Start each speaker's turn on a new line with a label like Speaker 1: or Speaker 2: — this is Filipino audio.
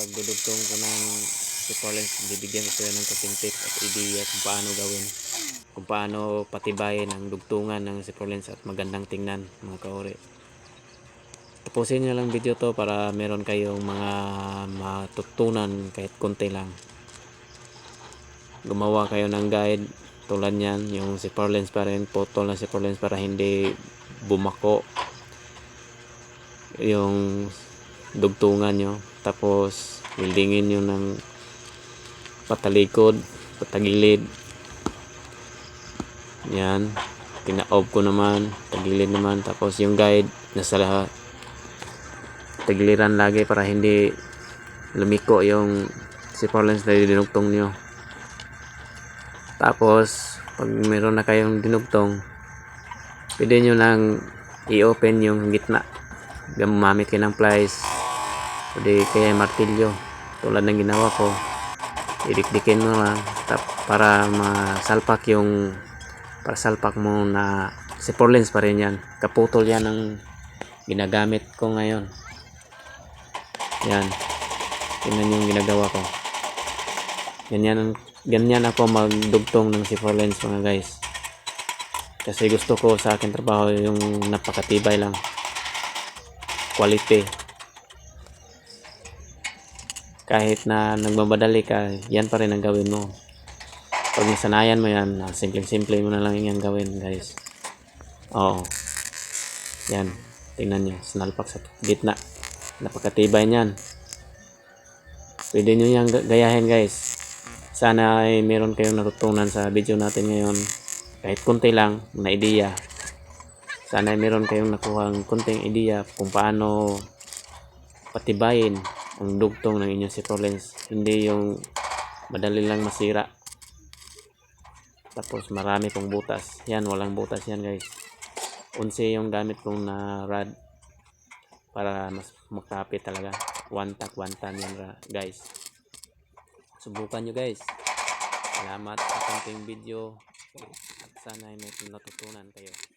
Speaker 1: pagdudugtong ko ng super lens, bibigyan ko kayo ng kasing tip at ideya kung paano gawin, kung paano patibayin ang dugtungan ng super lens at magandang tingnan mga kaori. Tapusin nyo lang video to para meron kayong mga matutunan kahit konti lang. Gumawa kayo ng guide tulad nyan, yung super lens pa rin, putol na super lens para hindi bumako yung dugtungan nyo. Tapos wildingin nyo ng patalikod, patagilid. Yan, pina-off ko naman, tagilid naman. Tapos yung guide nasa tagiliran lagi para hindi lumiko yung super lens na dinugtong nyo. Tapos pag meron na kayong dinugtong, pwede nyo nang i-open yung gitna, gamamit kayo ng pliers, pwede kaya martilyo tulad ng ginawa ko. Idikdikin mo lang para masalpak yung, para salpak mo na super lens pa rin yan. Kaputol yan ang ginagamit ko ngayon. Yan, tingnan yung ginagawa ko. Ganyan ako magdugtong ng super lens mga guys, kasi gusto ko sa akin trabaho yung napakatibay lang, quality. Kahit na nagmamadali ka, yan pa rin ang gawin mo. Pag nasanayan mo yan, simple mo na lang yan gawin guys. Oo, yan, tingnan nyo, sinalpak sa gitna, napakatibay niyan. Pwede nyo yan gayahin guys. Sana ay meron kayong natutunan sa video natin ngayon, kahit konti lang na ideya. Sana ay meron kayong nakuhang konting ideya kung paano patibayin ang dugtong ng inyong super lens, hindi yung madali lang masira tapos marami pong butas. Yan, walang butas yan guys. 11 yung gamit kong na rod para mas makapit talaga. One tan yan guys. Subukan nyo guys. Salamat sa konting video at sana ay may natutunan kayo.